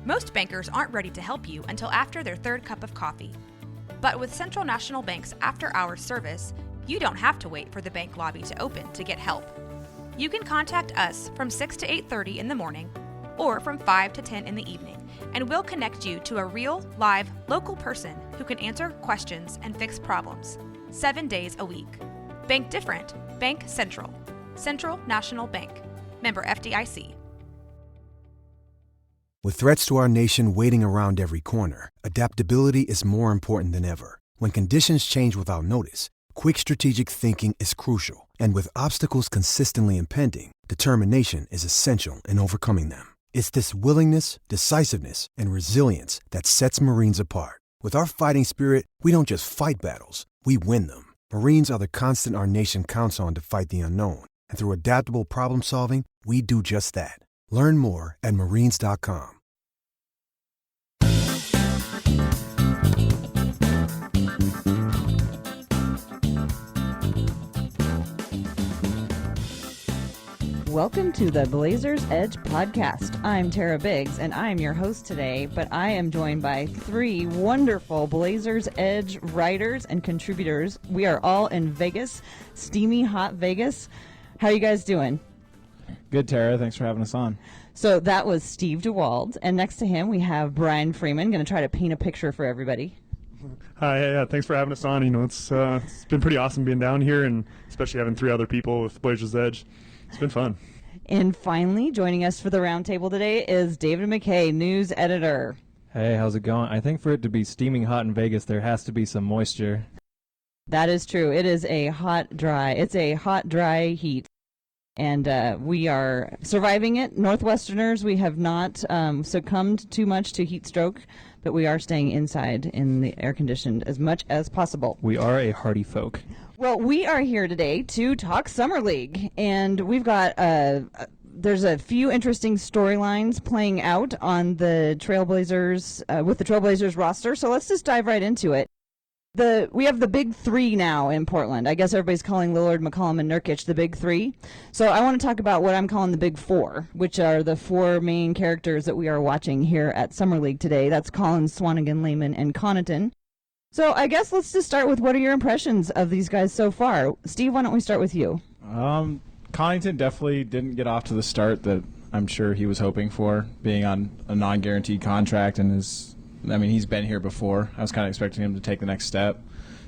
Most bankers aren't ready to help you until after their third cup of coffee. But with Central National Bank's after-hours service, you don't have to wait for the bank lobby to open to get help. You can contact us from 6 to 8:30 in the morning or from 5 to 10 in the evening, and we'll connect you to a real, live, local person who can answer questions and fix problems 7 days a week. Bank different. Bank Central. Central National Bank. Member FDIC. With threats to our nation waiting around every corner, adaptability is more important than ever. When conditions change without notice, quick strategic thinking is crucial. And with obstacles consistently impending, determination is essential in overcoming them. It's this willingness, decisiveness, and resilience that sets Marines apart. With our fighting spirit, we don't just fight battles, we win them. Marines are the constant our nation counts on to fight the unknown. And through adaptable problem solving, we do just that. Learn more at marines.com. Welcome to the Blazers Edge podcast. I'm Tara Biggs, and I'm your host today, but I am joined by three wonderful Blazers Edge writers and contributors. We are all in Vegas, steamy, hot Vegas. How are you guys doing? Good, Tara. Thanks for having us on. So that was Steve DeWald, and next to him we have Brian Freeman, going to try to paint a picture for everybody. Hi, yeah, thanks for having us on. You know, it's been pretty awesome being down here, and especially having three other people with Blazers Edge. It's been fun. And finally, joining us for the roundtable today is David McKay, news editor. Hey, how's it going? I think for it to be steaming hot in Vegas, there has to be some moisture. That is true. It is a hot, dry heat. And we are surviving it. Northwesterners, we have not succumbed too much to heat stroke, but we are staying inside in the air-conditioned as much as possible. We are a hardy folk. Well, we are here today to talk Summer League, and we've got there's a few interesting storylines playing out on the Trailblazers with the Trailblazers roster. So let's just dive right into it. We have the big three now in Portland. I guess everybody's calling Lillard, McCollum, and Nurkic the big three. So I want to talk about what I'm calling the big four, which are the four main characters that we are watching here at Summer League today. That's Collins, Swanigan, Lehman, and Connaughton. So I guess let's just start with what are your impressions of these guys so far? Steve, why don't we start with you? Connaughton definitely didn't get off to the start that I'm sure he was hoping for, being on a non-guaranteed contract, and he's been here before. I was kind of expecting him to take the next step.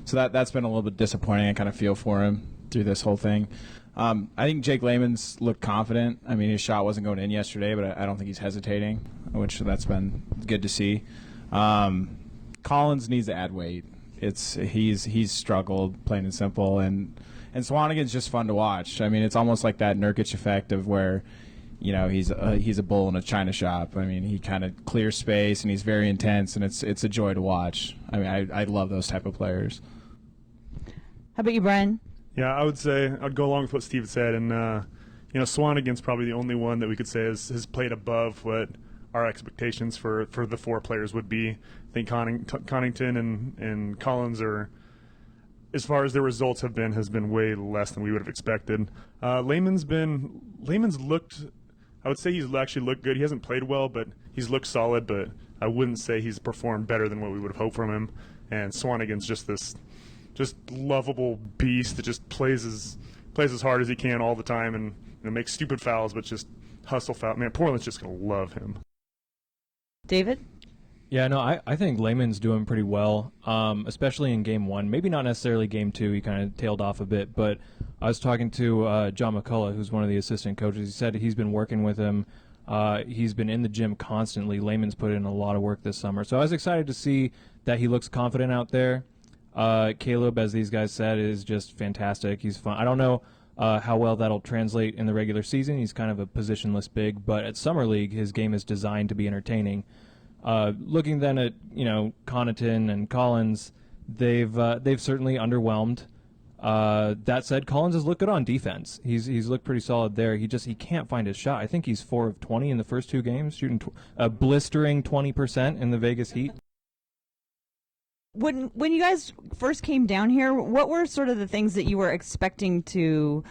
So that's been a little bit disappointing. I kind of feel for him through this whole thing. I think Jake Layman's looked confident. I mean, his shot wasn't going in yesterday, but I don't think he's hesitating, which that's been good to see. Collins needs to add weight. He's struggled, plain and simple, and Swanigan's just fun to watch. I mean, it's almost like that Nurkic effect of where, you know, he's a bull in a china shop. I mean, he kind of clears space and he's very intense, and it's a joy to watch. I mean, I love those type of players. How about you, Brian? Yeah, I would say I'd go along with what Steve said, and Swanigan's probably the only one that we could say has played above what our expectations for the four players would be. I think Connaughton and Collins are, as far as their results has been way less than we would have expected. Lehman's looked, I would say he's actually looked good. He hasn't played well, but he's looked solid, but I wouldn't say he's performed better than what we would have hoped from him. And Swanigan's just lovable beast that just plays as hard as he can all the time, and makes stupid fouls, but just hustle foul. Man, Portland's just going to love him. David? Yeah, no, I think Layman's doing pretty well, especially in Game 1. Maybe not necessarily Game 2. He kind of tailed off a bit. But I was talking to John McCullough, who's one of the assistant coaches. He said he's been working with him. He's been in the gym constantly. Layman's put in a lot of work this summer. So I was excited to see that he looks confident out there. Caleb, as these guys said, is just fantastic. He's fun. I don't know how well that'll translate in the regular season. He's kind of a positionless big. But at Summer League, his game is designed to be entertaining. Looking then at Connaughton and Collins, they've certainly underwhelmed. That said, Collins has looked good on defense. He's looked pretty solid there. He can't find his shot. I think he's 4 of 20 in the first 2 games, shooting a blistering 20% in the Vegas Heat. When you guys first came down here, what were sort of the things that you were expecting to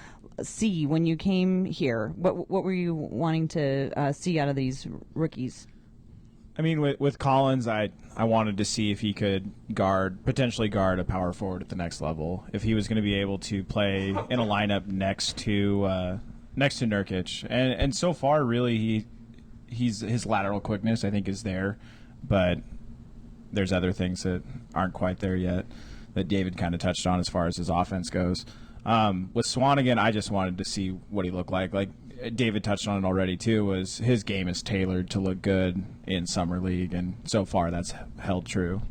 see when you came here? What were you wanting to see out of these rookies? I mean, with Collins, I wanted to see if he could potentially guard a power forward at the next level. If he was going to be able to play in a lineup next to Nurkic, and so far, really, his lateral quickness I think is there, but there's other things that aren't quite there yet that David kind of touched on as far as his offense goes. With Swanigan, I just wanted to see what he looked like. Like David touched on it already too, was his game is tailored to look good in Summer League, and so far that's held true.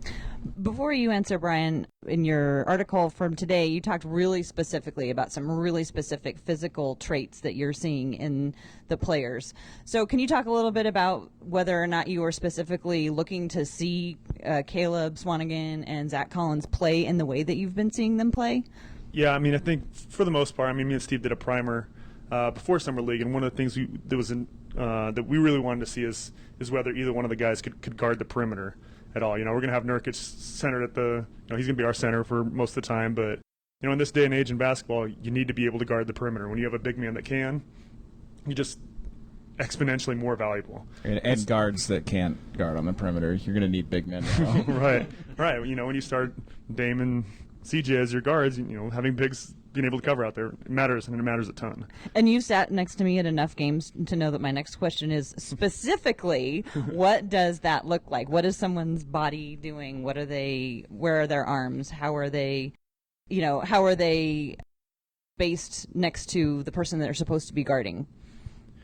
Before you answer, Brian, in your article from today, you talked really specifically about some really specific physical traits that you're seeing in the players. So can you talk a little bit about whether or not you are specifically looking to see Caleb Swanigan and Zach Collins play in the way that you've been seeing them play? Yeah, I mean, I think for the most part, I mean, me and Steve did a primer before Summer League, and one of the things that we really wanted to see is whether either one of the guys could guard the perimeter at all. You know, we're going to have Nurkic centered at the, he's going to be our center for most of the time, but, in this day and age in basketball, you need to be able to guard the perimeter. When you have a big man that can, you're just exponentially more valuable. And guards that can't guard on the perimeter, you're going to need big men now. Right. When you start Dame and CJ as your guards, having bigs being able to cover out there matters, and it matters a ton. And you sat next to me at enough games to know that my next question is specifically, what does that look like? What is someone's body doing? Where are their arms? How are they based next to the person that they're supposed to be guarding?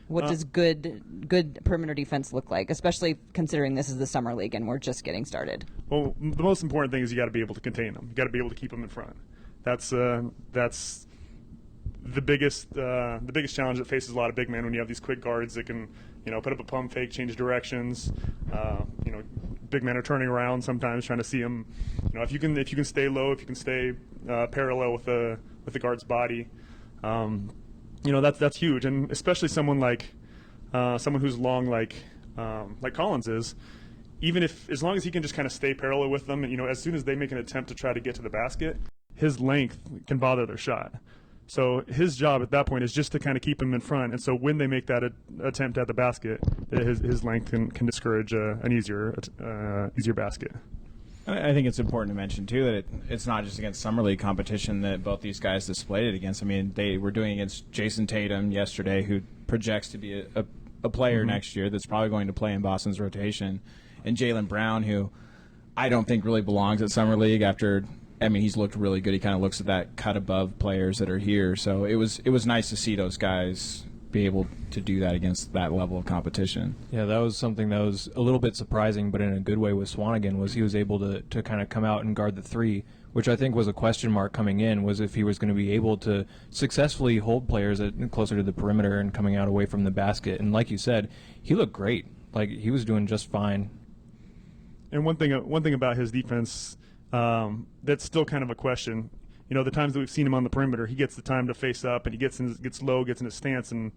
What does good perimeter defense look like, especially considering this is the Summer League and we're just getting started? Well, the most important thing is you got to be able to contain them. You got to be able to keep them in front. That's the biggest challenge that faces a lot of big men when you have these quick guards that can put up a pump fake, change directions. Big men are turning around sometimes trying to see them. If you can stay low, if you can stay parallel with the guard's body, that's huge. And especially someone who's long like Collins is. Even as long as he can just kind of stay parallel with them, and as soon as they make an attempt to try to get to the basket, his length can bother their shot. So his job at that point is just to kind of keep him in front. And so when they make that attempt at the basket, his length can discourage an easier basket. I think it's important to mention, too, that it's not just against Summer League competition that both these guys displayed it against. I mean, they were doing against Jason Tatum yesterday, who projects to be a player next year that's probably going to play in Boston's rotation, and Jaylen Brown, who I don't think really belongs at Summer League after – he's looked really good. He kind of looks at that cut above players that are here. So it was nice to see those guys be able to do that against that level of competition. Yeah, that was something that was a little bit surprising, but in a good way with Swanigan, was he was able to kind of come out and guard the three, which I think was a question mark coming in, was if he was going to be able to successfully hold players closer to the perimeter and coming out away from the basket. And like you said, he looked great. Like, he was doing just fine. And one thing about his defense that's still kind of a question. The times that we've seen him on the perimeter, he gets the time to face up, and he gets low, gets in his stance, and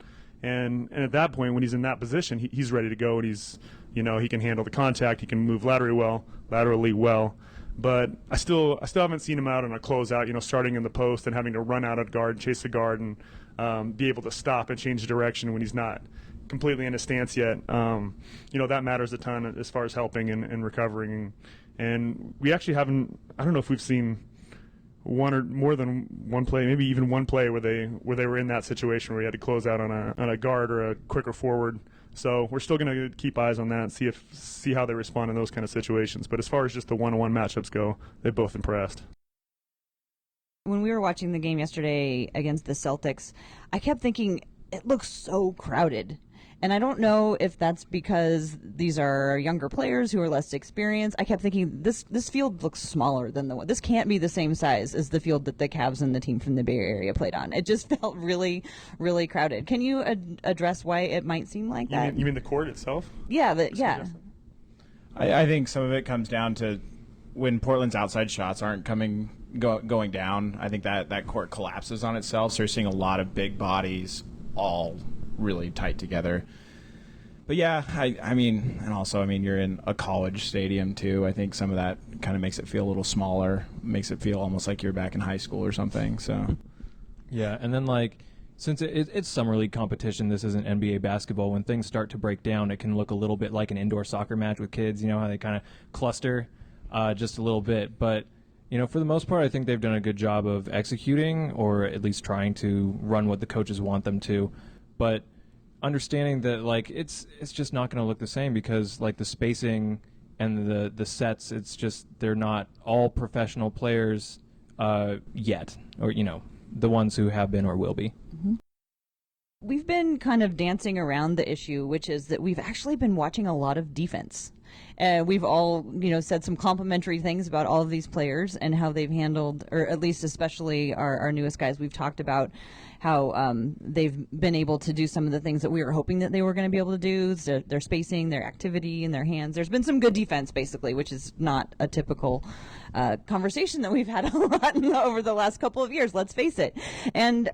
at that point, when he's in that position, he's ready to go, and he's he can handle the contact, he can move laterally well. But I still haven't seen him out on a closeout, starting in the post and having to run out of guard, chase the guard, and be able to stop and change direction when he's not completely in a stance yet. That matters a ton as far as helping and recovering. And we actually haven't. I don't know if we've seen one or more than one play, maybe even one play where they were in that situation where we had to close out on a guard or a quicker forward. So we're still going to keep eyes on that and see how they respond in those kind of situations. But as far as just the one-on-one matchups go, they've both impressed. When we were watching the game yesterday against the Celtics, I kept thinking it looks so crowded. And I don't know if that's because these are younger players who are less experienced. I kept thinking this field looks smaller than the one. This can't be the same size as the field that the Cavs and the team from the Bay Area played on. It just felt really, really crowded. Can you address why it might seem like that? You mean the court itself? Yeah, yeah. I think some of it comes down to when Portland's outside shots aren't going down. I think that court collapses on itself. So you're seeing a lot of big bodies all really tight together. But yeah, I mean, you're in a college stadium too. I think some of that kind of makes it feel a little smaller, makes it feel almost like you're back in high school or something. So yeah, and then Since it's summer league competition, this isn't NBA basketball. When things start to break down, it can look a little bit like an indoor soccer match with kids. You know how they kind of cluster just a little bit. But, for the most part, I think they've done a good job of executing, or at least trying to run what the coaches want them to. But understanding that, it's just not going to look the same because, the spacing and the sets, it's just they're not all professional players yet, or, the ones who have been or will be. We've been kind of dancing around the issue, which is that we've actually been watching a lot of defense. We've all, said some complimentary things about all of these players and how they've handled, or at least especially our newest guys. We've talked about how they've been able to do some of the things that we were hoping that they were going to be able to do, their spacing, their activity, and their hands. There's been some good defense, basically, which is not a typical conversation that we've had a lot over the last couple of years, let's face it. And,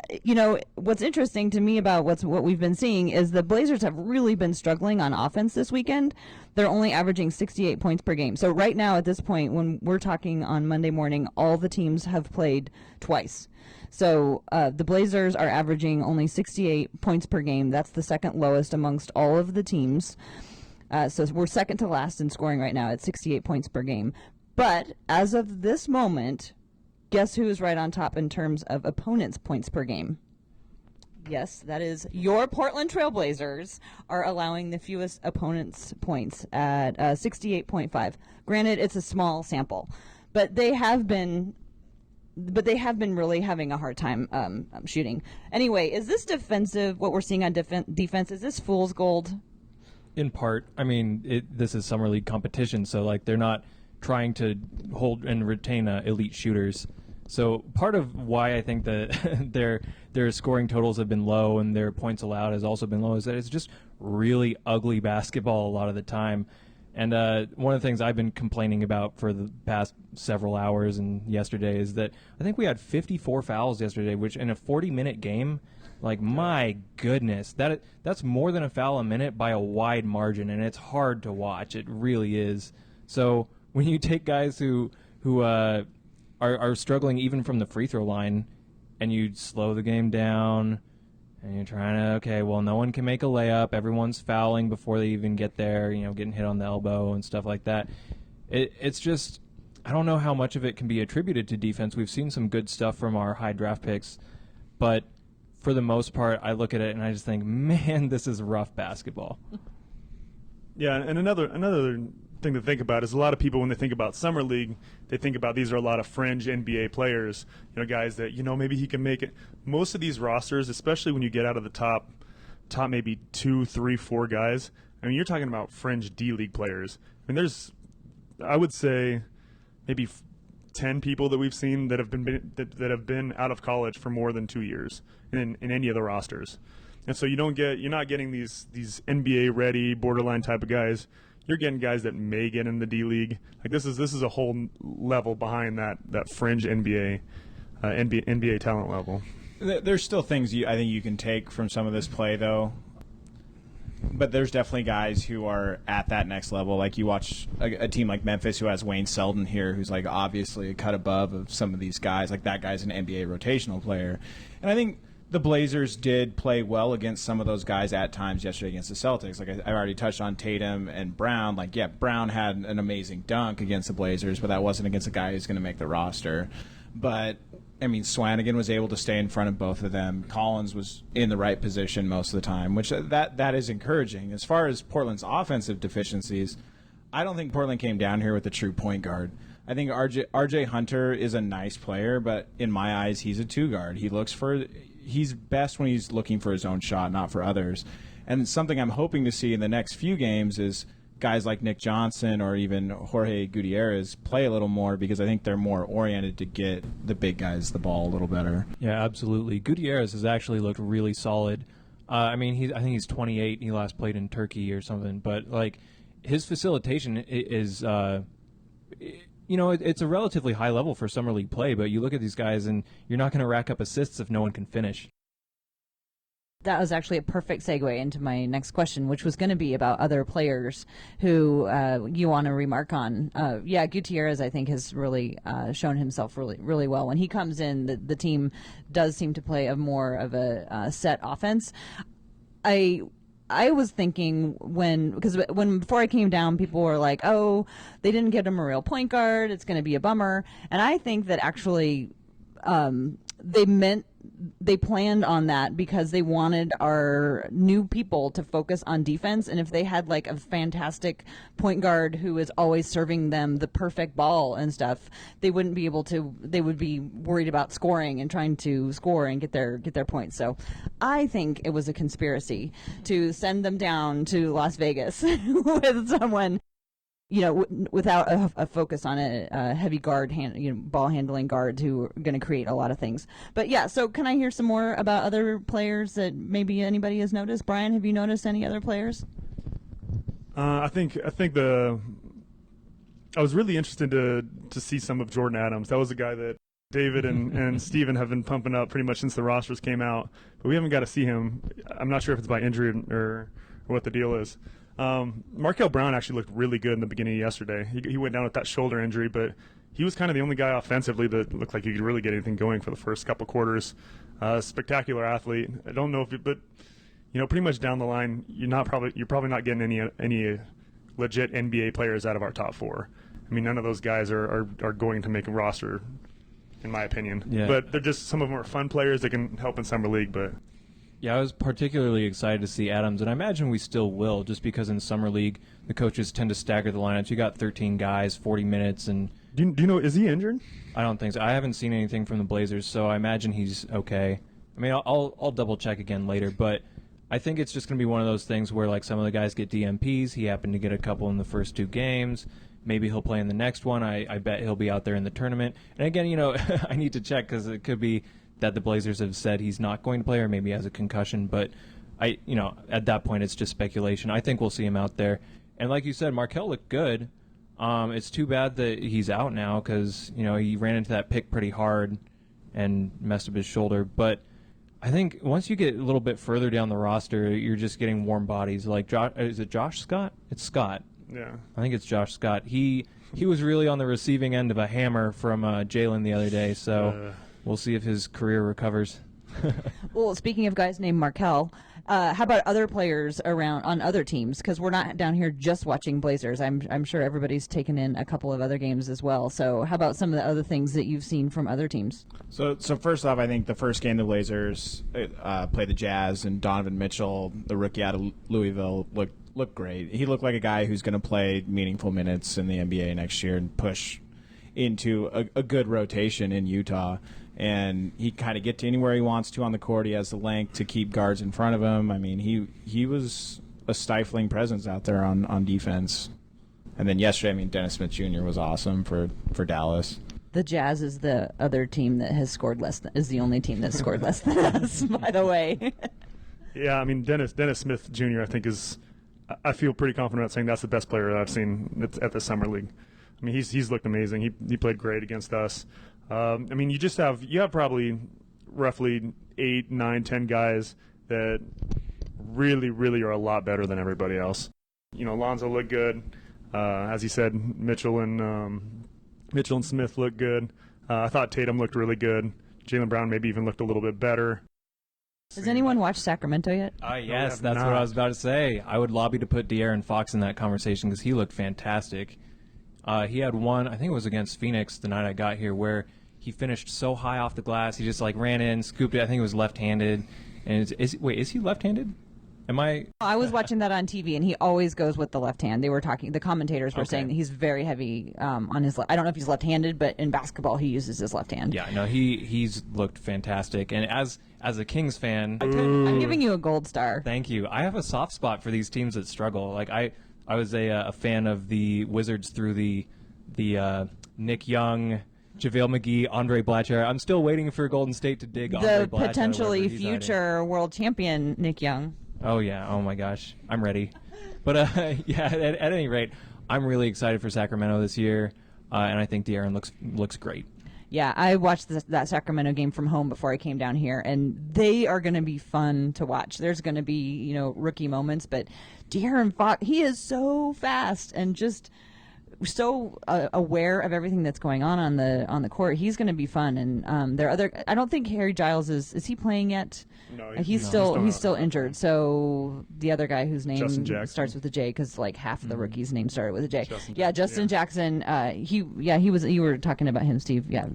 what's interesting to me about what we've been seeing is the Blazers have really been struggling on offense this weekend. They're only averaging 68 points per game. So right now at this point, when we're talking on Monday morning, all the teams have played twice. So the Blazers are averaging only 68 points per game. That's the second lowest amongst all of the teams. So we're second to last in scoring right now at 68 points per game. But as of this moment, guess who is right on top in terms of opponents' points per game? Yes, that is your Portland Trailblazers are allowing the fewest opponents' points at 68.5. Granted, it's a small sample, but they have been really having a hard time shooting. Anyway, is this defensive, what we're seeing on defense, is this fool's gold? In part. I mean, this is summer league competition, so they're not trying to hold and retain elite shooters. So part of why I think that their scoring totals have been low and their points allowed has also been low is that it's just really ugly basketball a lot of the time. And one of the things I've been complaining about for the past several hours and yesterday is that I think we had 54 fouls yesterday, which in a 40-minute game, my goodness, that's more than a foul a minute by a wide margin, and it's hard to watch. It really is. So when you take guys who are struggling even from the free throw line, and you slow the game down, and you're trying to, no one can make a layup. Everyone's fouling before they even get there, getting hit on the elbow and stuff like that. It's just, I don't know how much of it can be attributed to defense. We've seen some good stuff from our high draft picks, but for the most part, I look at it and I just think, man, this is rough basketball. Yeah, and another thing to think about is a lot of people, when they think about summer league, they think about these are a lot of fringe NBA players, guys that maybe he can make it. Most of these rosters, especially when you get out of the top maybe 2, 3, 4 guys, I mean, you're talking about fringe D League players. I mean, there's, I would say, maybe 10 people that we've seen that have been out of college for more than 2 years in any of the rosters. And so you're not getting these NBA ready borderline type of guys. You're getting guys that may get in the D League. This is a whole level behind that fringe NBA talent level. There's still things I think you can take from some of this play, though. But there's definitely guys who are at that next level. Like you watch a team like Memphis who has Wayne Selden here, who's obviously a cut above of some of these guys. That guy's an NBA rotational player. And I think the Blazers did play well against some of those guys at times yesterday against the Celtics. I already touched on Tatum and Brown. Brown had an amazing dunk against the Blazers, but that wasn't against a guy who's going to make the roster. But, I mean, Swanigan was able to stay in front of both of them. Collins was in the right position most of the time, which that is encouraging. As far as Portland's offensive deficiencies, I don't think Portland came down here with a true point guard. I think RJ Hunter is a nice player, but in my eyes, he's a two guard. He's best when he's looking for his own shot, not for others. And something I'm hoping to see in the next few games is guys like Nick Johnson or even Jorge Gutierrez play a little more, because I think they're more oriented to get the big guys the ball a little better. Yeah, absolutely. Gutierrez has actually looked really solid. I think he's 28. He last played in Turkey or something. But his facilitation is, it's a relatively high level for summer league play. But you look at these guys, and you're not going to rack up assists if no one can finish. That was actually a perfect segue into my next question, which was going to be about other players who you want to remark on. Gutierrez, I think, has really shown himself really well. When he comes in, the team does seem to play more of a set offense. I was thinking before I came down, people were like, "Oh, they didn't get him a real point guard. It's going to be a bummer." And I think that actually they planned on that because they wanted our new people to focus on defense. And if they had like a fantastic point guard who is always serving them the perfect ball and stuff, they would be worried about scoring and trying to score and get their points. So I think it was a conspiracy to send them down to Las Vegas with someone, without a focus on a heavy guard, ball handling guards who are going to create a lot of things. But yeah, so can I hear some more about other players that maybe anybody has noticed? Brian, have you noticed any other players? I think I was really interested to see some of Jordan Adams. That was a guy that David and Steven have been pumping up pretty much since the rosters came out, but we haven't got to see him. I'm not sure if it's by injury or what the deal is. Markel Brown actually looked really good in the beginning of yesterday. He went down with that shoulder injury, but he was kind of the only guy offensively that looked like he could really get anything going for the first couple quarters. Spectacular athlete. I don't know but pretty much down the line, you're probably not getting any legit NBA players out of our top four. I mean, none of those guys are going to make a roster, in my opinion. Yeah. But they're just, some of them are fun players that can help in summer league, but. Yeah, I was particularly excited to see Adams, and I imagine we still will, just because in Summer League, the coaches tend to stagger the lineups. You got 13 guys, 40 minutes, and... Do you know, is he injured? I don't think so. I haven't seen anything from the Blazers, so I imagine he's okay. I mean, I'll double-check again later, but I think it's just going to be one of those things where, like, some of the guys get DMPs. He happened to get a couple in the first two games. Maybe he'll play in the next one. I bet he'll be out there in the tournament. And again, I need to check because it could be that the Blazers have said he's not going to play or maybe has a concussion, but at that point it's just speculation. I think we'll see him out there. And like you said, Markel looked good. It's too bad that he's out now because, he ran into that pick pretty hard and messed up his shoulder. But I think once you get a little bit further down the roster, you're just getting warm bodies. Like, is it Josh Scott? It's Scott. Yeah. I think it's Josh Scott. He was really on the receiving end of a hammer from Jalen the other day, so... We'll see if his career recovers. Well, speaking of guys named Markel, how about other players around on other teams? Because we're not down here just watching Blazers. I'm sure everybody's taken in a couple of other games as well. So how about some of the other things that you've seen from other teams? So first off, I think the first game the Blazers played the Jazz, and Donovan Mitchell, the rookie out of Louisville, looked great. He looked like a guy who's going to play meaningful minutes in the NBA next year and push into a good rotation in Utah. And he kind of get to anywhere he wants to on the court. He has the length to keep guards in front of him. I mean, he was a stifling presence out there on defense. And then yesterday, Dennis Smith Jr. was awesome for Dallas. The Jazz is the other team that has scored is the only team that scored less than us, by the way. Yeah, Dennis Smith Jr. I think I feel pretty confident about saying that's the best player that I've seen at the Summer League. He's looked amazing. He played great against us. You have probably roughly 8, 9, 10 guys that really, really are a lot better than everybody else. Lonzo looked good. As he said, Mitchell and Smith looked good. I thought Tatum looked really good. Jaylen Brown maybe even looked a little bit better. Has anyone watched Sacramento yet? Yes, that's what I was about to say. I would lobby to put De'Aaron Fox in that conversation because he looked fantastic. He had one, I think it was against Phoenix the night I got here, where he finished so high off the glass, he just ran in, scooped it. I think it was left-handed. And is he left-handed? I was watching that on TV, and he always goes with the left hand. The commentators were saying that he's very heavy on his left. I don't know if he's left-handed, but in basketball he uses his left hand. Yeah, no, he's looked fantastic. And as a Kings fan, I'm giving you a gold star. Thank you. I have a soft spot for these teams that struggle. I was a fan of the Wizards through the Nick Young, JaVale McGee, Andre Blatcher. I'm still waiting for Golden State to dig Andre Blatcher. The potentially future world champion Nick Young. Oh, yeah. Oh, my gosh. I'm ready. But, at any rate, I'm really excited for Sacramento this year, and I think De'Aaron looks great. Yeah, I watched that Sacramento game from home before I came down here, and they are going to be fun to watch. There's going to be, rookie moments, but De'Aaron Fox, he is so fast and just so aware of everything that's going on the court. He's going to be fun, and there are other. I don't think Harry Giles is he playing yet? No, he's still injured. So the other guy whose name starts with a J, because like half of the rookies' names started with a J. Justin Jackson. He was. You were talking about him, Steve. Yeah.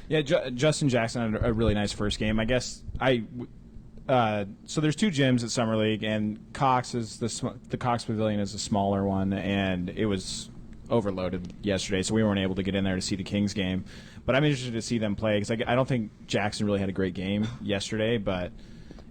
Yeah, Justin Jackson had a really nice first game. I guess so there's two gyms at Summer League, and Cox is the Cox Pavilion is a smaller one, and it was overloaded yesterday, so we weren't able to get in there to see the Kings game. But I'm interested to see them play, because I don't think Jackson really had a great game yesterday, but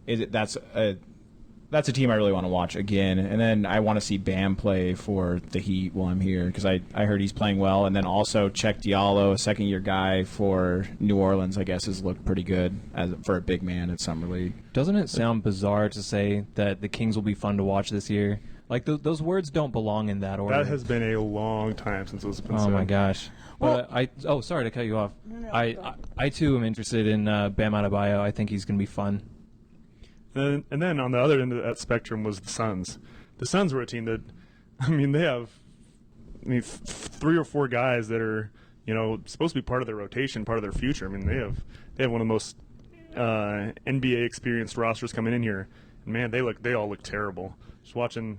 that's a team I really want to watch again. And then I want to see Bam play for the Heat while I'm here, because I heard he's playing well. And then also Check Diallo, a second-year guy for New Orleans, I guess has looked pretty good for a big man at Summer League. Doesn't it sound bizarre to say that the Kings will be fun to watch this year? Like, those words don't belong in that order. That has been a long time since it was been said. Oh, my gosh. But sorry to cut you off. No, I too am interested in Bam Adebayo. I think he's going to be fun. And then on the other end of that spectrum was the Suns. The Suns were a team that, they have 3 or 4 guys that are, supposed to be part of their rotation, part of their future. They have one of the most NBA experienced rosters coming in here. And man, they all look terrible. Just watching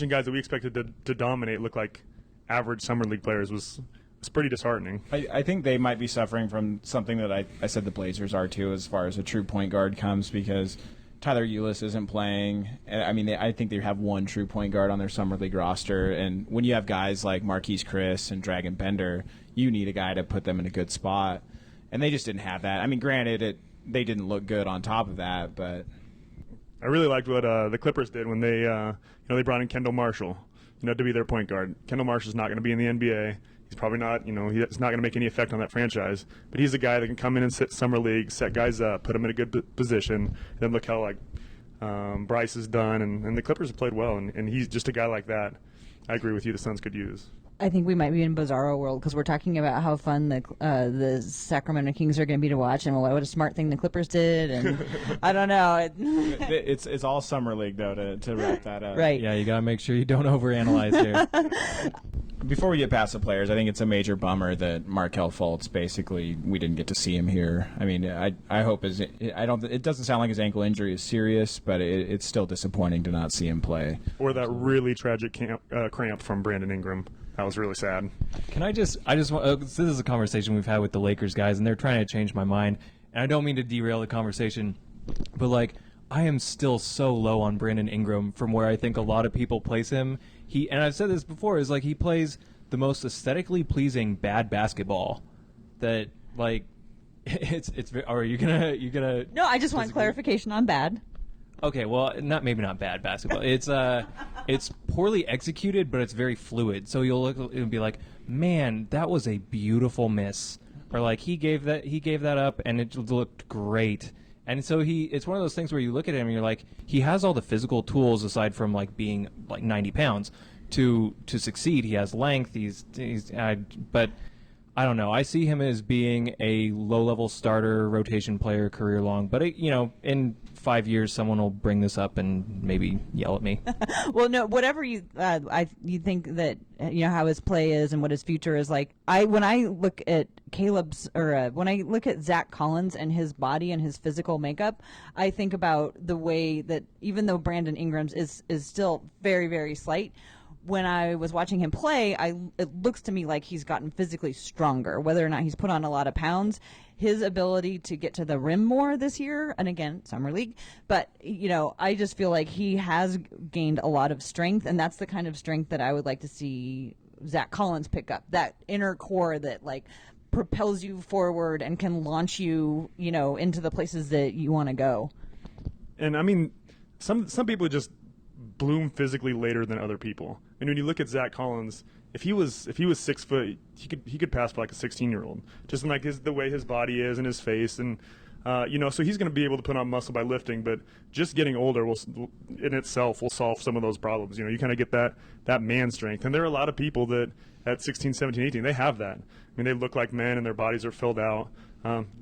guys that we expected to dominate look like average Summer League players was pretty disheartening. I think they might be suffering from something that I said the Blazers are too, as far as a true point guard comes, because Tyler Ulis isn't playing. I think they have one true point guard on their Summer League roster, and when you have guys like Marquise Chris and Dragon Bender, you need a guy to put them in a good spot, and they just didn't have that. Granted, they didn't look good on top of that, but I really liked what the Clippers did when they they brought in Kendall Marshall, to be their point guard. Kendall Marshall's not going to be in the NBA. He's probably not, he's not going to make any effect on that franchise. But he's a guy that can come in and sit Summer League, set guys up, put them in a good position, and then look how Bryce has done, and the Clippers have played well, and he's just a guy like that. I agree with you. The Suns could use. I think we might be in bizarro world, because we're talking about how fun the Sacramento Kings are going to be to watch, and what a smart thing the Clippers did, and I don't know. It's all Summer League though to wrap that up. Right. Yeah, you got to make sure you don't overanalyze there. Before we get past the players, I think it's a major bummer that Markelle Fultz, basically, we didn't get to see him here. I hope it doesn't sound like his ankle injury is serious, but it's still disappointing to not see him play. Or that really tragic cramp from Brandon Ingram. That was really sad. Can I just want, this is a conversation we've had with the Lakers guys, and they're trying to change my mind. And I don't mean to derail the conversation, but I am still so low on Brandon Ingram from where I think a lot of people place him. And I've said this before, is he plays the most aesthetically pleasing bad basketball that it's. Are you gonna? No, I just want clarification on bad. Okay, well, maybe not bad basketball. It's poorly executed, but it's very fluid. So you'll look and be like, man, that was a beautiful miss, or he gave that up and it looked great. And so it's one of those things where you look at him and you're like, he has all the physical tools aside from being 90 pounds to succeed. He has length. But I don't know. I see him as being a low-level starter, rotation player, career long. But in 5 years, someone will bring this up and maybe yell at me. Well, no, whatever you think that how his play is and what his future is like. When I look at when I look at Zach Collins and his body and his physical makeup, I think about the way that even though Brandon Ingram's is still very, very slight. When I was watching him play, it looks to me like he's gotten physically stronger. Whether or not he's put on a lot of pounds, his ability to get to the rim more this year, and again, Summer League, but, I just feel like he has gained a lot of strength, and that's the kind of strength that I would like to see Zach Collins pick up, that inner core that, propels you forward and can launch you, into the places that you want to go. And, some people just bloom physically later than other people. And when you look at Zach Collins, if he was 6 foot, he could pass for a 16-year-old, just in the way his body is and his face, and So he's going to be able to put on muscle by lifting, but just getting older in itself will solve some of those problems. You kind of get that man strength. And there are a lot of people that at 16, 17, 18, they have that. I mean, they look like men and their bodies are filled out.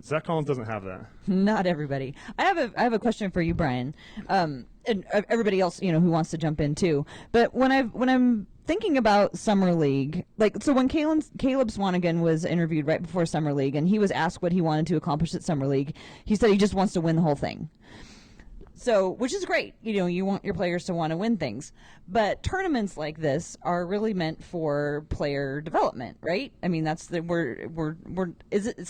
Zach Collins doesn't have that. Not everybody. I have a question for you, Brian, and everybody else, who wants to jump in too. But when I'm thinking about Summer League, so when Caleb Swanigan was interviewed right before Summer League, and he was asked what he wanted to accomplish at Summer League, he said he just wants to win the whole thing. So, which is great. You want your players to want to win things. But tournaments like this are really meant for player development, right? I mean, it's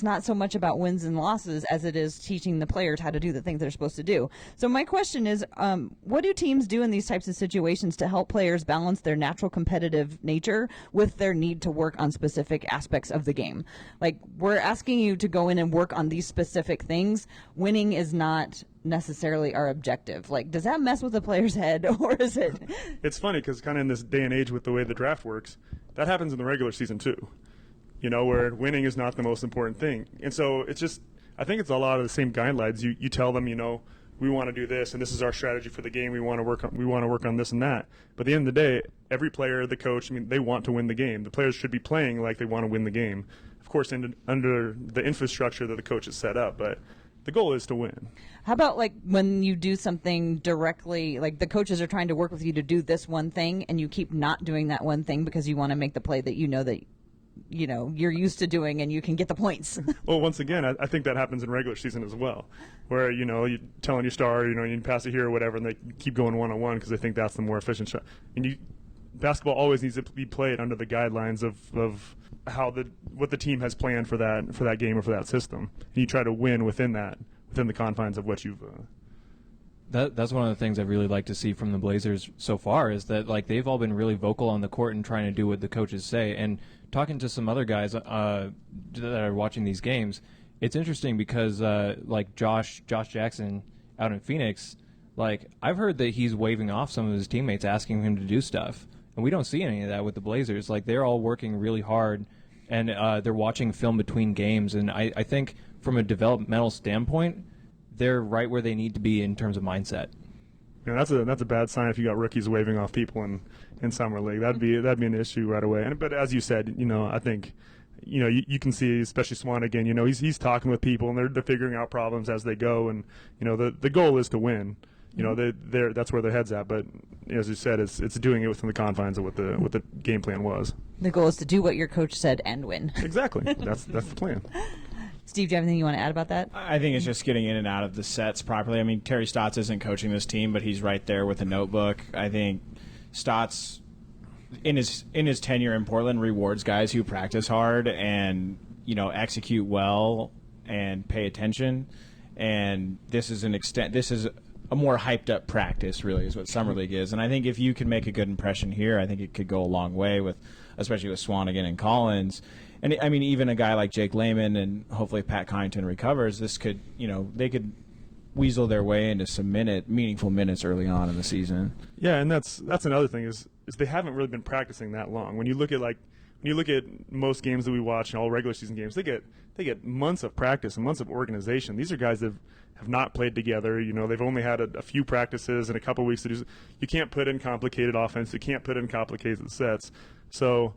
not so much about wins and losses as it is teaching the players how to do the things they're supposed to do. So my question is, what do teams do in these types of situations to help players balance their natural competitive nature with their need to work on specific aspects of the game? Like, we're asking you to go in and work on these specific things. Winning is not necessarily our objective. Like, does that mess with the player's head, or is it? It's funny because kind of in this day and age with the way the draft works, that happens in the regular season too. Where winning is not the most important thing. And so it's just, I think it's a lot of the same guidelines. You tell them, we want to do this, and this is our strategy for the game. We want to work on this and that. But at the end of the day, every player, the coach, they want to win the game. The players should be playing like they want to win the game. Of course, under the infrastructure that the coach has set up, but the goal is to win. How about when you do something directly, like the coaches are trying to work with you to do this one thing, and you keep not doing that one thing because you want to make the play that you're used to doing, and you can get the points. Well, once again, I think that happens in regular season as well, where you're telling your star, you pass it here or whatever, and they keep going one-on-one because they think that's the more efficient shot. And basketball always needs to be played under the guidelines of what the team has planned for that game or for that system. And you try to win within the confines of what you've. That's one of the things I really like to see from the Blazers so far is that they've all been really vocal on the court and trying to do what the coaches say. And talking to some other guys that are watching these games, it's interesting because Josh Jackson out in Phoenix, I've heard that he's waving off some of his teammates asking him to do stuff. And we don't see any of that with the Blazers. They're all working really hard, and they're watching film between games. And I think from a developmental standpoint, they're right where they need to be in terms of mindset. That's a bad sign if you got rookies waving off people in summer league. That'd be an issue right away. But as you said, I think you can see, especially Swanigan. He's talking with people, and they're figuring out problems as they go. And the goal is to win. That's where their head's at. But as you said, it's doing it within the confines of what the game plan was. The goal is to do what your coach said and win. Exactly. That's the plan. Steve, do you have anything you want to add about that? I think it's just getting in and out of the sets properly. I mean, Terry Stotts isn't coaching this team, but he's right there with a notebook. I think Stotts, in his tenure in Portland, rewards guys who practice hard and execute well and pay attention. And this is a more hyped up practice, really, is what Summer League is. And I think if you can make a good impression here, I think it could go a long way especially with Swanigan and Collins. And I mean, even a guy like Jake Layman, and hopefully Pat Connaughton recovers, this could, they could weasel their way into some meaningful minutes early on in the season. Yeah, and that's another thing is they haven't really been practicing that long. When you look at most games that we watch and all regular season games, they get months of practice and months of organization. These are guys that have not played together. They've only had a few practices and a couple weeks to do. You can't put in complicated offense. You can't put in complicated sets. So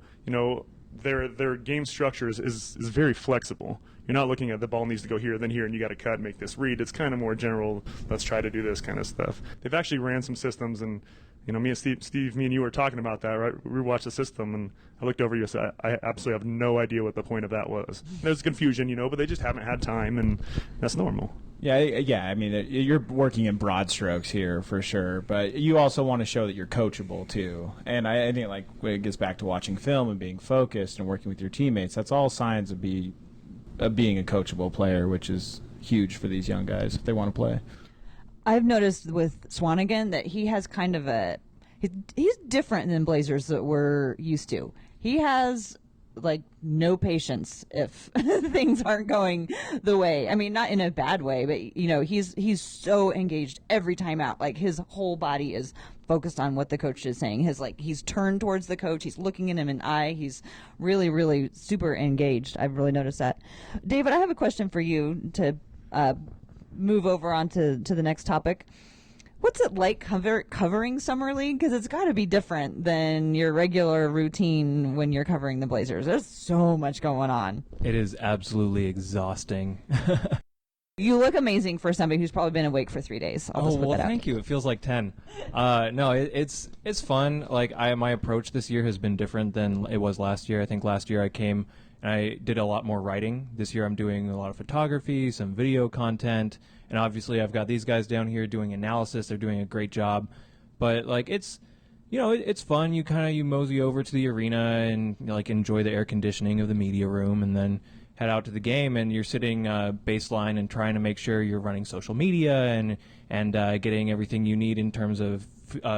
their game structure is very flexible. You're not looking at the ball needs to go here, then here, and you got to cut and make this read. It's kind of more general, let's try to do this kind of stuff. They've actually ran some systems, and me and Steve, me and you were talking about that, right? We watched the system, and I looked over you and said, I absolutely have no idea what the point of that was. There's confusion, but they just haven't had time, and that's normal. Yeah. I mean, you're working in broad strokes here for sure, but you also want to show that you're coachable too. And I think when it gets back to watching film and being focused and working with your teammates, that's all signs of being a coachable player, which is huge for these young guys if they want to play. I've noticed with Swanigan that he has kind of he's different than Blazers that we're used to. He has no patience if things aren't going the way. I mean, not in a bad way, but he's so engaged every time out. His whole body is focused on what the coach is saying. He's turned towards the coach. He's looking at him in the eye. He's really, really super engaged. I've really noticed that. David, I have a question for you to move over onto the next topic. What's it like covering Summer League? Because it's got to be different than your regular routine when you're covering the Blazers. There's so much going on. It is absolutely exhausting. You look amazing for somebody who's probably been awake for 3 days. I'll just put that out. Thank you. It feels like 10. No, it's fun. Like my approach this year has been different than it was last year. I think last year I came and I did a lot more writing. This year I'm doing a lot of photography, some video content, and obviously I've got these guys down here doing analysis. They're doing a great job. But like it's fun. You mosey over to the arena and like enjoy the air conditioning of the media room, and then head out to the game, and you're sitting baseline and trying to make sure you're running social media and getting everything you need in terms of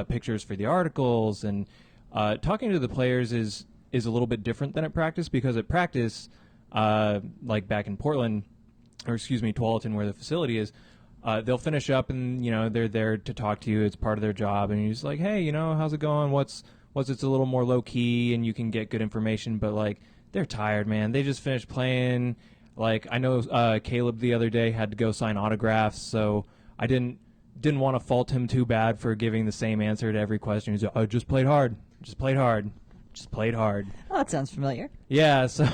pictures for the articles. And talking to the players is a little bit different than at practice, because at practice, like back in Portland, or excuse me, Tualatin, where the facility is, they'll finish up and they're there to talk to you. It's part of their job, and you're just like, hey, how's it going? What's it's a little more low key, and you can get good information, but like, they're tired, man. They just finished playing. Like, I know Caleb the other day had to go sign autographs, so I didn't want to fault him too bad for giving the same answer to every question. He's like, I just played hard. Just played hard. Just played hard. Oh, that sounds familiar. Yeah, so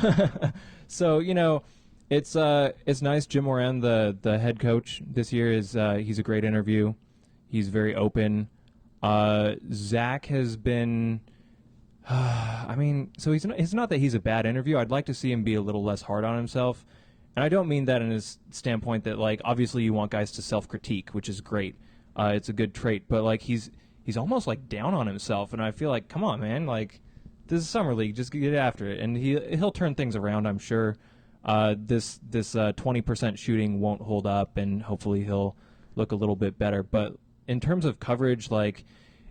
it's nice. Jim Moran, the head coach this year, he's a great interview. He's very open. Zach has been... so it's not that he's a bad interview. I'd like to see him be a little less hard on himself. And I don't mean that in his standpoint that, like, obviously you want guys to self-critique, which is great. It's a good trait. But, like, he's almost, like, down on himself. And I feel like, come on, man. Like, this is Summer League. Just get after it. And he'll turn things around, I'm sure. This 20% shooting won't hold up, and hopefully he'll look a little bit better. But in terms of coverage, like...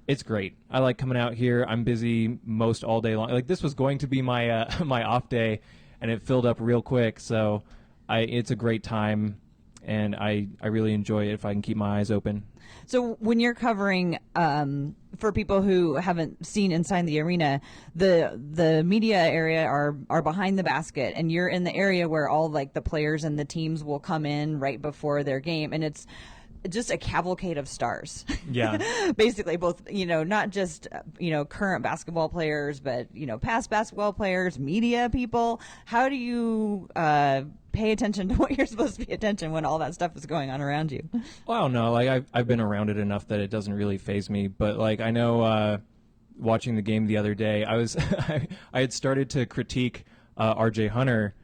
it's great. I like coming out here. I'm busy most all day long. Like, this was going to be my my off day, and it filled up real quick. So it's a great time, and I really enjoy it if I can keep my eyes open. So when you're covering, for people who haven't seen inside the arena, the media area are behind the basket, and you're in the area where all like the players and the teams will come in right before their game, and it's just a cavalcade of stars. Yeah. Basically, both, not just, current basketball players, but, past basketball players, media people. How do you pay attention to what you're supposed to pay attention when all that stuff is going on around you? Well, I don't know. Like, I've been around it enough that it doesn't really faze me. But, like, I know watching the game the other day, I had started to critique R.J. Hunter,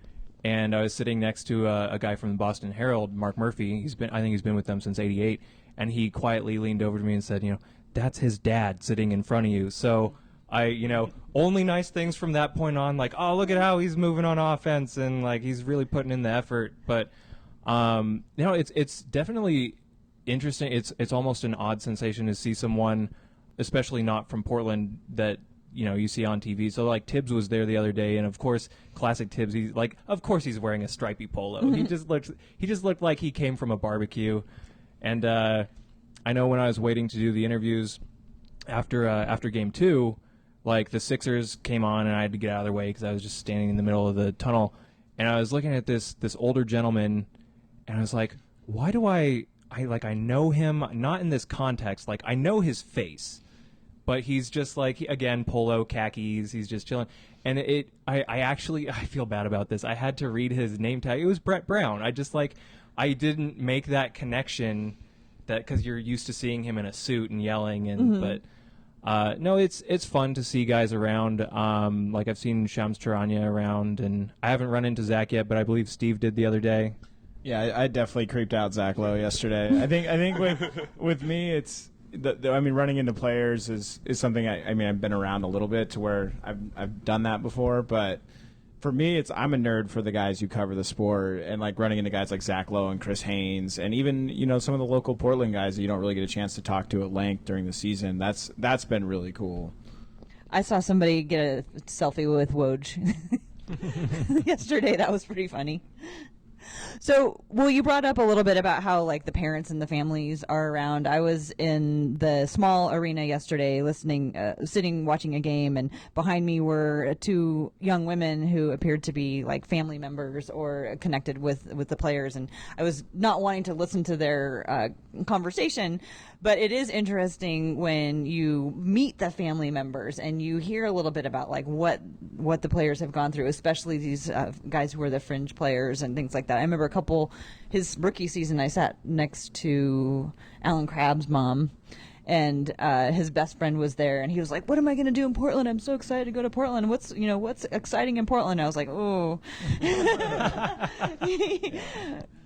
and I was sitting next to a guy from the Boston Herald, Mark Murphy. I think he's been with them since '88, and he quietly leaned over to me and said, that's his dad sitting in front of you. So only nice things from that point on. Like, oh, look at how he's moving on offense, and like he's really putting in the effort. But it's definitely interesting. It's almost an odd sensation to see someone, especially not from Portland, that you see on TV. So like Tibbs was there the other day, and of course, classic Tibbs. Of course he's wearing a stripy polo. Mm-hmm. He just looked like he came from a barbecue. And I know when I was waiting to do the interviews after game 2, like the Sixers came on, and I had to get out of their way because I was just standing in the middle of the tunnel, and I was looking at this older gentleman, and I was like, why do I know him, not in this context, like I know his face. But he's just like, again, polo, khakis, he's just chilling. And I feel bad about this. I had to read his name tag. It was Brett Brown. I didn't make that connection because you're used to seeing him in a suit and yelling. But no, it's fun to see guys around. Like I've seen Shams Charania around, and I haven't run into Zach yet, but I believe Steve did the other day. Yeah, I definitely creeped out Zach Lowe yesterday. I think with me, it's... running into players is something I've been around a little bit to where I've done that before, but for me I'm a nerd for the guys who cover the sport, and like running into guys like Zach Lowe and Chris Haynes, and even some of the local Portland guys that you don't really get a chance to talk to at length during the season. That's been really cool. I saw somebody get a selfie with Woj yesterday. That was pretty funny. So, well, you brought up a little bit about how like the parents and the families are around. I was in the small arena yesterday, sitting, watching a game, and behind me were two young women who appeared to be like family members or connected with the players. And I was not wanting to listen to their conversation, but it is interesting when you meet the family members and you hear a little bit about like what the players have gone through, especially these guys who are the fringe players and things like that. I remember his rookie season, I sat next to Alan Crabb's mom, and his best friend was there, and he was like, "What am I going to do in Portland? I'm so excited to go to Portland. What's exciting in Portland?" I was like, "Oh,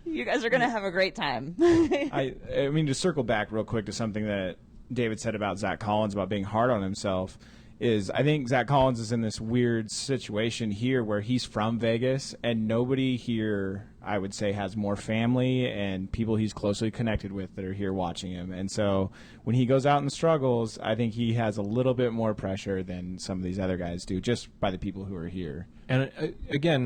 you guys are going to have a great time." I mean, to circle back real quick to something that David said about Zach Collins about being hard on himself, is I think Zach Collins is in this weird situation here where he's from Vegas, and nobody here, I would say, has more family and people he's closely connected with that are here watching him. And so when he goes out and struggles, I think he has a little bit more pressure than some of these other guys do, just by the people who are here. And again,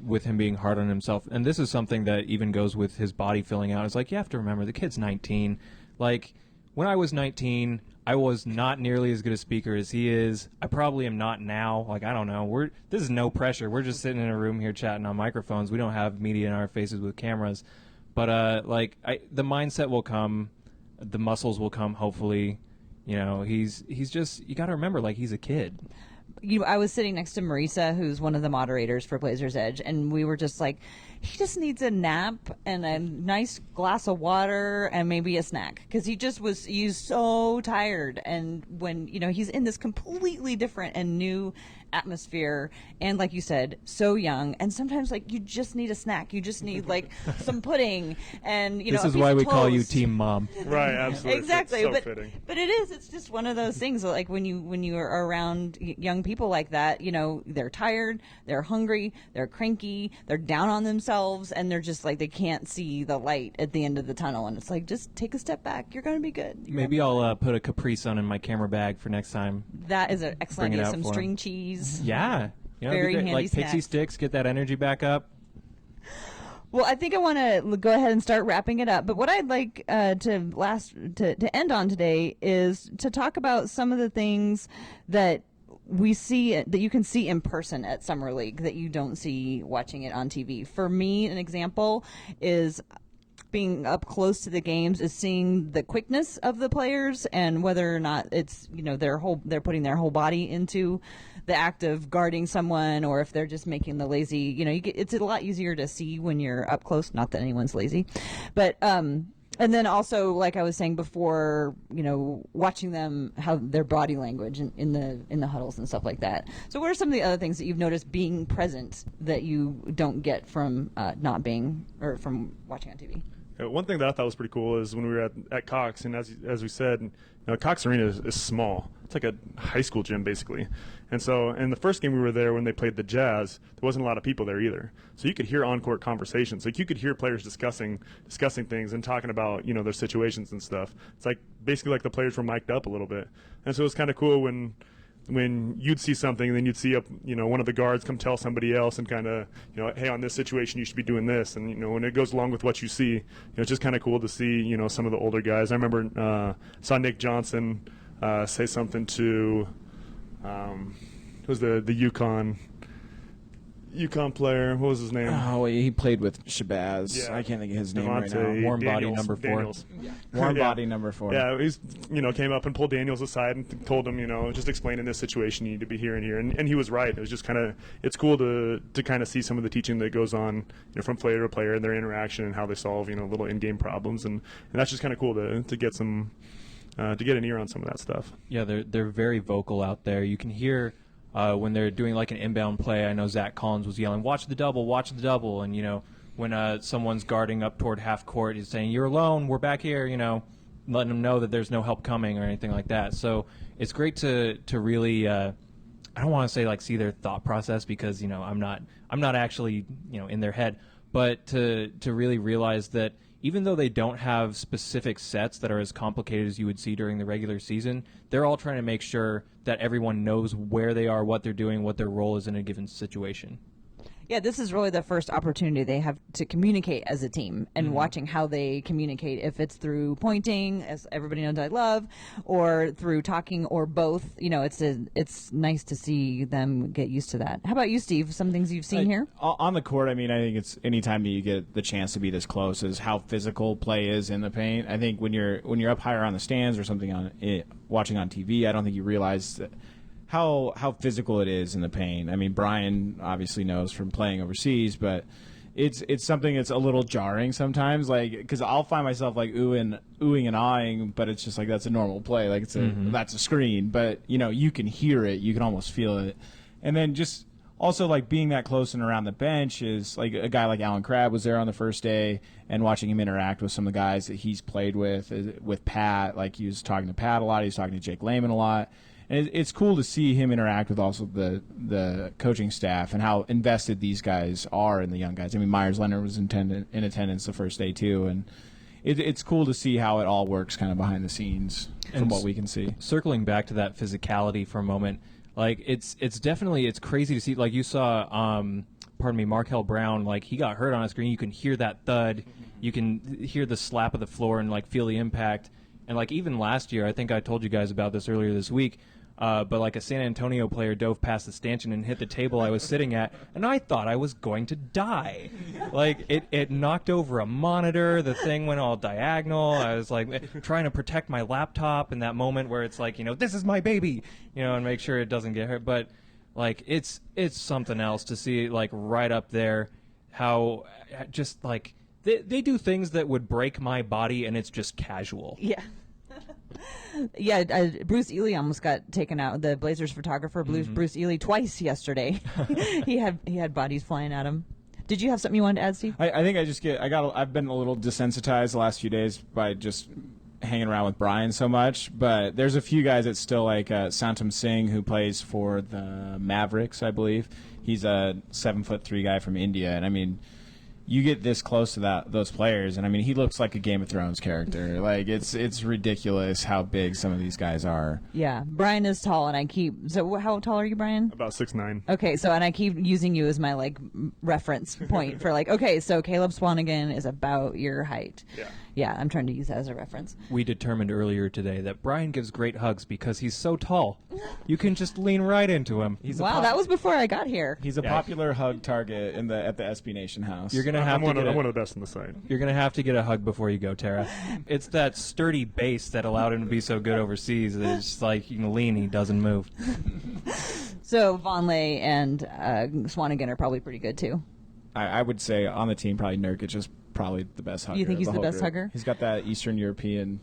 with him being hard on himself, and this is something that even goes with his body filling out, it's like you have to remember the kid's 19. Like, when I was 19, I was not nearly as good a speaker as he is. I probably am not now. Like, I don't know. This is no pressure. We're just sitting in a room here chatting on microphones. We don't have media in our faces with cameras. But the mindset will come, the muscles will come. Hopefully, he's just, you got to remember, like, he's a kid. I was sitting next to Marisa, who's one of the moderators for Blazers Edge, and we were just like, he just needs a nap and a nice glass of water and maybe a snack, because he's so tired. And when he's in this completely different and new atmosphere, and like you said, so young, and sometimes like you just need a snack, you just need like some pudding, and this is why we call you Team Mom. Right, absolutely. Exactly. So but fitting. It's just one of those things, like when you are around young people like that, they're tired, they're hungry, they're cranky, they're down on themselves, and they're just like, they can't see the light at the end of the tunnel, and it's like, just take a step back, you're going to be good. Maybe I'll put a Capri Sun in my camera bag for next time. That is an excellent idea. Some string him. Cheese. Yeah. Very handy like snack. Pixie Sticks, get that energy back up. Well, I think I want to go ahead and start wrapping it up. But what I'd like to end on today is to talk about some of the things that we see, that you can see in person at Summer League that you don't see watching it on TV. For me, an example is being up close to the games, is seeing the quickness of the players and whether or not it's they're putting their whole body into the act of guarding someone, or if they're just making the lazy. It's a lot easier to see when you're up close. Not that anyone's lazy, but and then also, like I was saying before, watching them, how their body language in the huddles and stuff like that. So what are some of the other things that you've noticed being present that you don't get from not being, or from watching on TV? One thing that I thought was pretty cool is when we were at Cox, and as we said, Cox Arena is small. It's like a high school gym, basically. And so in the first game we were there when they played the Jazz, there wasn't a lot of people there either. So you could hear on-court conversations. Like, you could hear players discussing things and talking about, their situations and stuff. It's like basically like the players were mic'd up a little bit. And so it was kind of cool when you'd see something, and then you'd see one of the guards come tell somebody else and kind of, hey, on this situation you should be doing this, and when it goes along with what you see, it's just kind of cool to see some of the older guys. I remember saw Nick Johnson say something to who's the UConn player. What was his name? Oh, he played with Shabazz. Yeah. I can't think of his name Devontae right now. Warm body Daniels. number 4. Daniels. Yeah. Warm Yeah. body number 4. Yeah, he's came up and pulled Daniels aside and told him, just explain in this situation you need to be here and here, and he was right. It was just it's cool to kind of see some of the teaching that goes on from player to player and their interaction and how they solve little in-game problems, and that's just kind of cool to get some to get an ear on some of that stuff. Yeah, they're very vocal out there. You can hear when they're doing like an inbound play. I know Zach Collins was yelling, watch the double, and when someone's guarding up toward half court, he's saying, you're alone, we're back here, letting them know that there's no help coming or anything like that. So it's great to really I don't want to say like see their thought process, because I'm not actually in their head, but to really realize that even though they don't have specific sets that are as complicated as you would see during the regular season, they're all trying to make sure that everyone knows where they are, what they're doing, what their role is in a given situation. Yeah, this is really the first opportunity they have to communicate as a team, and watching how they communicate, if it's through pointing, as everybody knows I love, or through talking, or both. It's nice to see them get used to that. How about you, Steve? Some things you've seen here? On the court, I think it's anytime you get the chance to be this close is how physical play is in the paint. I think when you're up higher on the stands or something watching on TV, I don't think you realize that how physical it is in the paint. I mean, Brian obviously knows from playing overseas, but it's something that's a little jarring sometimes, like, because I'll find myself like oohing and ahhing, but it's just like that's a normal play, like that's a screen, but you can hear it, you can almost feel it. And then just also like being that close and around the bench is like a guy like Alan Crabb was there on the first day, and watching him interact with some of the guys that he's played with Pat, like he was talking to Pat a lot, he was talking to Jake Lehman a lot. And it's cool to see him interact with also the coaching staff and how invested these guys are in the young guys. I mean, Myers Leonard was in attendance the first day too, and it's cool to see how it all works kind of behind the scenes from what we can see. Circling back to that physicality for a moment, like it's crazy to see. Like you saw, Markel Brown, like he got hurt on a screen. You can hear that thud, you can hear the slap of the floor, and like feel the impact. And like even last year, I think I told you guys about this earlier this week. But like a San Antonio player dove past the stanchion and hit the table I was sitting at, and I thought I was going to die. Like it knocked over a monitor. The thing went all diagonal. I was like trying to protect my laptop in that moment where it's like, this is my baby, and make sure it doesn't get hurt. But like it's something else to see, like right up there, how just like they do things that would break my body, and it's just casual. Yeah. Yeah, Bruce Ely almost got taken out. The Blazers photographer, Bruce Ely, twice yesterday. he had bodies flying at him. Did you have something you wanted to add, Steve? I think I've been a little desensitized the last few days by just hanging around with Brian so much. But there's a few guys that still like Santam Singh, who plays for the Mavericks, I believe. He's a 7'3" guy from India, and I mean, you get this close to those players, and I mean, he looks like a Game of Thrones character. Like it's ridiculous how big some of these guys are. Yeah, Brian is tall, and so how tall are you, Brian? About 6'9". Okay, so and I keep using you as my like reference point for like, okay, so Caleb Swanigan is about your height. Yeah, I'm trying to use that as a reference. We determined earlier today that Brian gives great hugs because he's so tall. You can just lean right into him. That was before I got here. He's a popular hug target at the SB Nation house. You're gonna have I'm one of the best on the site. You're gonna have to get a hug before you go, Tara. It's that sturdy base that allowed him to be so good overseas. It's just like you can lean, he doesn't move. So Vonleh and Swanigan are probably pretty good too. I would say on the team, probably Nurkic is probably the best hugger. You think he's of the whole best group. hugger? He's got that Eastern European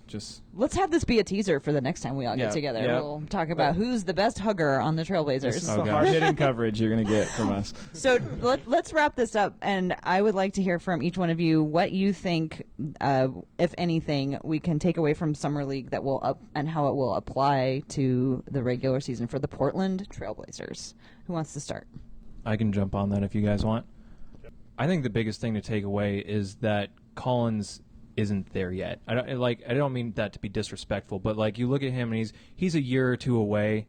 Let's have this be a teaser for the next time we all get together. Yeah. We'll talk about who's the best hugger on the Trailblazers. This is the hard-hitting coverage you're going to get from us. So let's wrap this up, and I would like to hear from each one of you what you think, if anything, we can take away from Summer League that will and how it will apply to the regular season for the Portland Trailblazers. Who wants to start? I can jump on that if you guys want. I think the biggest thing to take away is that Collins isn't there yet. I don't mean that to be disrespectful, but like you look at him and he's a year or two away,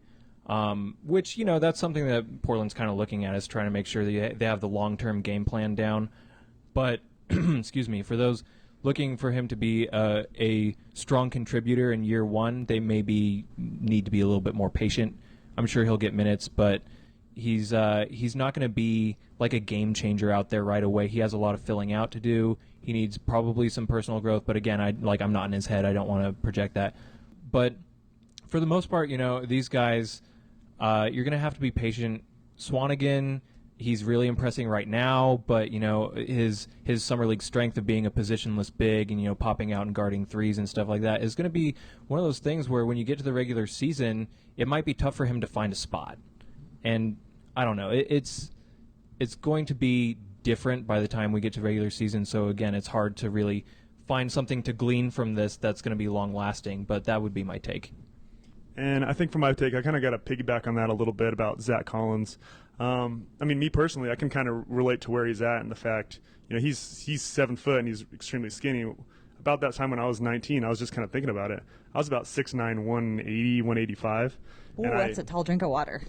which that's something that Portland's kind of looking at, is trying to make sure that they have the long-term game plan down. But excuse me, for those looking for him to be a strong contributor in year one, they maybe need to be a little bit more patient. I'm sure he'll get minutes, but he's not going to be like a game changer out there right away. He has a lot of filling out to do. He needs probably some personal growth, but again, I'm not in his head. I don't want to project that. But for the most part, these guys, you're going to have to be patient. Swanigan, he's really impressing right now, but his summer league strength of being a positionless big and popping out and guarding threes and stuff like that is going to be one of those things where when you get to the regular season, it might be tough for him to find a spot. And I don't know, it's going to be different by the time we get to regular season. So again, it's hard to really find something to glean from this that's going to be long lasting, but that would be my take. And I think for my take, I kind of got to piggyback on that a little bit about Zach Collins. I mean, me personally, I can kind of relate to where he's at, and the fact, he's 7 foot and he's extremely skinny. About that time when I was 19, I was just kind of thinking about it. I was about 6'9", 180, 185. Ooh, that's a tall drink of water.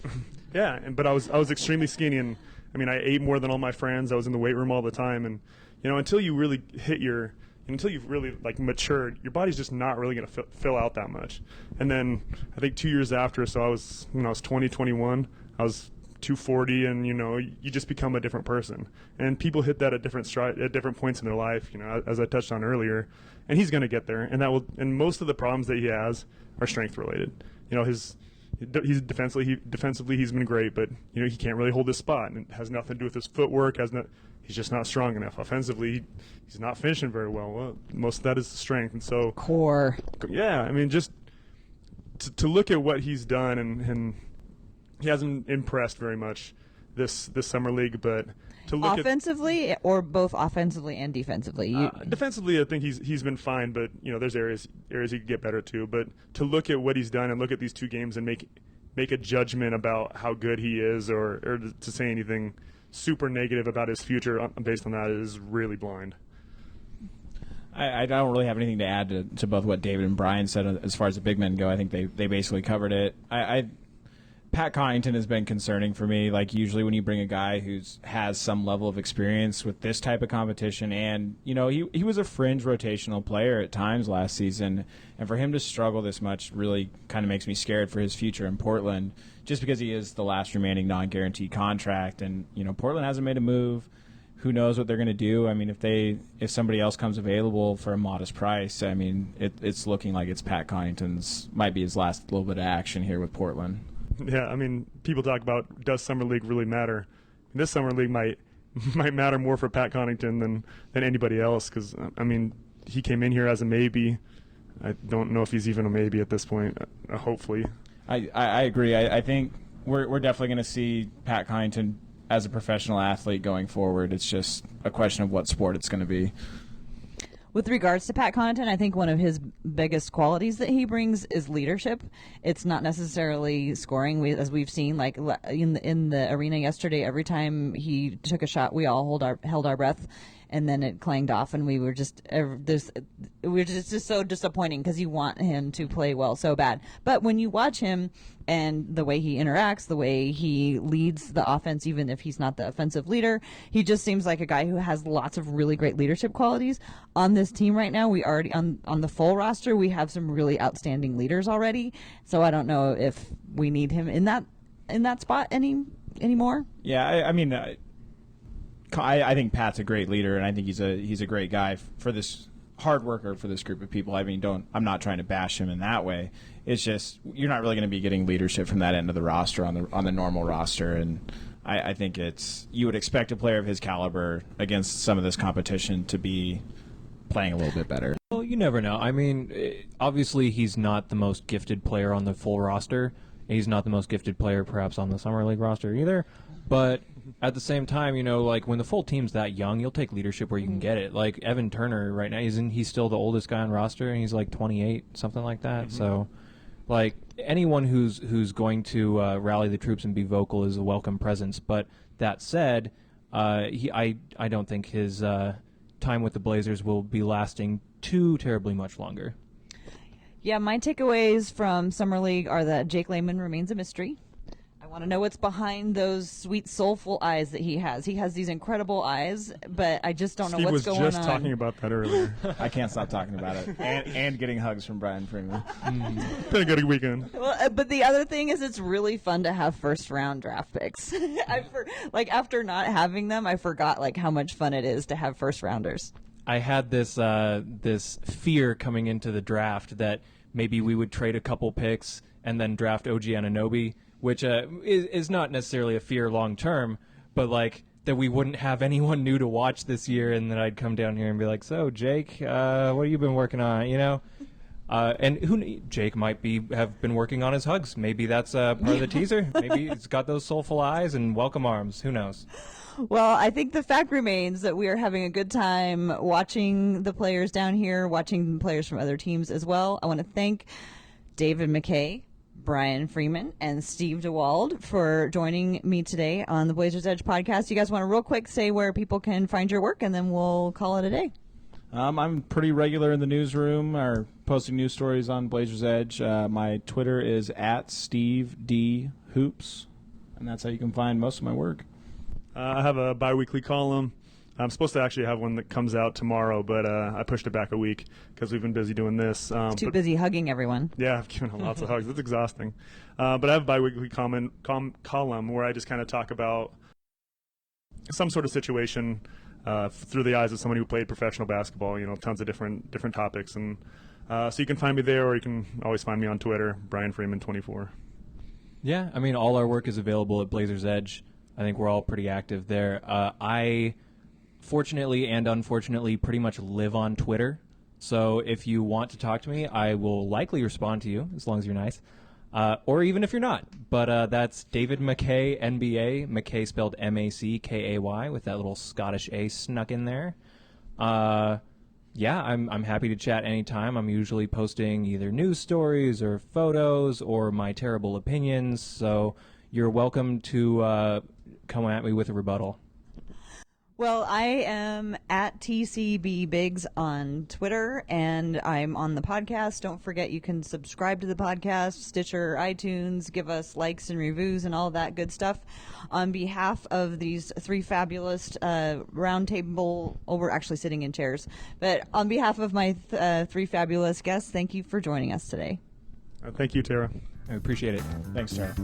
Yeah, but I was extremely skinny, and I mean, I ate more than all my friends. I was in the weight room all the time, and until you really until you've really like matured, your body's just not really going to fill out that much. And then I think 2 years after, so I was 20, 21, I was 240, and you just become a different person. And people hit that at different points in their life, as I touched on earlier. And he's going to get there, and most of the problems that he has are strength related. He's defensively he's been great, but he can't really hold his spot, and it has nothing to do with his footwork. He's just not strong enough. Offensively, he's not finishing very well. Well, most of that is the strength, and so core. Yeah, I mean, just to look at what he's done, and he hasn't impressed very much this summer league, but to look offensively or both offensively and defensively. Defensively, I think he's been fine, but there's areas he could get better too. But to look at what he's done and look at these two games and make a judgment about how good he is, or to say anything super negative about his future based on that is really blind. I don't really have anything to add to both what David and Brian said as far as the big men go. I think they basically covered it. Pat Connaughton has been concerning for me. Like, usually when you bring a guy who has some level of experience with this type of competition, and he was a fringe rotational player at times last season, and for him to struggle this much really kind of makes me scared for his future in Portland, just because he is the last remaining non-guaranteed contract, and Portland hasn't made a move. Who knows what they're going to do? I mean, if somebody else comes available for a modest price, I mean, it's looking like it's Pat Connaughton's might be his last little bit of action here with Portland. Yeah, I mean, people talk about, does summer league really matter? This summer league might matter more for Pat Connaughton than anybody else, because I mean, he came in here as a maybe. I don't know if he's even a maybe at this point. Hopefully, I agree. I think we're definitely going to see Pat Connaughton as a professional athlete going forward. It's just a question of what sport it's going to be. With regards to Pat Connaughton, I think one of his biggest qualities that he brings is leadership. It's not necessarily scoring, as we've seen, like in the arena yesterday. Every time he took a shot, we all held our breath, and then it clanged off, and we were just so disappointing because you want him to play well so bad. But when you watch him and the way he interacts, the way he leads the offense, even if he's not the offensive leader, he just seems like a guy who has lots of really great leadership qualities. On this team right now, we already on the full roster, we have some really outstanding leaders already. So I don't know if we need him in that spot anymore. Yeah, I mean. I think Pat's a great leader, and I think he's a great guy for this hard worker for this group of people. I mean, I'm not trying to bash him in that way. It's just you're not really going to be getting leadership from that end of the roster on the normal roster, and I think you would expect a player of his caliber against some of this competition to be playing a little bit better. Well, you never know. I mean, obviously he's not the most gifted player on the full roster. He's not the most gifted player perhaps on the summer league roster either, but at the same time, like when the full team's that young, you'll take leadership where you can get it. Like Evan Turner right now, he's still the oldest guy on roster, and he's like 28, something like that. Mm-hmm. So, like anyone who's going to rally the troops and be vocal is a welcome presence. But that said, I don't think his time with the Blazers will be lasting too terribly much longer. Yeah, my takeaways from Summer League are that Jake Layman remains a mystery. I want to know what's behind those sweet, soulful eyes that he has. He has these incredible eyes, but I just don't know what's going on. Steve was just talking about that earlier. I can't stop talking about it. And getting hugs from Brian Freeman. Been a good weekend. Well, but the other thing is it's really fun to have first-round draft picks. After not having them, I forgot how much fun it is to have first-rounders. I had this fear coming into the draft that maybe we would trade a couple picks and then draft OG Anunoby, which is not necessarily a fear long term, but that we wouldn't have anyone new to watch this year, and then I'd come down here and be like, "So, Jake, what have you been working on?" And Jake might have been working on his hugs. Maybe that's part of the teaser. Maybe he's got those soulful eyes and welcome arms. Who knows? Well, I think the fact remains that we are having a good time watching the players down here, watching players from other teams as well. I want to thank David McKay, Brian Freeman, and Steve DeWald for joining me today on the Blazers Edge podcast. You guys want to real quick say where people can find your work, and then we'll call it a day. I'm pretty regular in the newsroom, or posting news stories on Blazers Edge. My Twitter is @SteveDHoops, and that's how you can find most of my work. I have a bi-weekly column. I'm supposed to actually have one that comes out tomorrow, but I pushed it back a week because we've been busy doing this. Too busy hugging everyone. Yeah, I've given lots of hugs. It's exhausting. But I have a bi-weekly column where I just kind of talk about some sort of situation through the eyes of somebody who played professional basketball. Tons of different topics, and so you can find me there, or you can always find me on Twitter, Brian Freeman 24. Yeah, I mean, all our work is available at Blazers Edge. I think we're all pretty active there. I, fortunately and unfortunately, pretty much live on Twitter. So if you want to talk to me, I will likely respond to you, as long as you're nice. Or even if you're not. But that's David McKay, NBA, McKay spelled M-A-C-K-A-Y, with that little Scottish A snuck in there. Yeah, I'm happy to chat anytime. I'm usually posting either news stories or photos or my terrible opinions, so you're welcome to come at me with a rebuttal. Well, I am at TCB Biggs on Twitter, and I'm on the podcast. Don't forget you can subscribe to the podcast, Stitcher, iTunes, give us likes and reviews and all that good stuff. On behalf of these three fabulous roundtable, we're actually sitting in chairs, but on behalf of my three fabulous guests, thank you for joining us today. Thank you, Tara. I appreciate it. Thanks, Tara.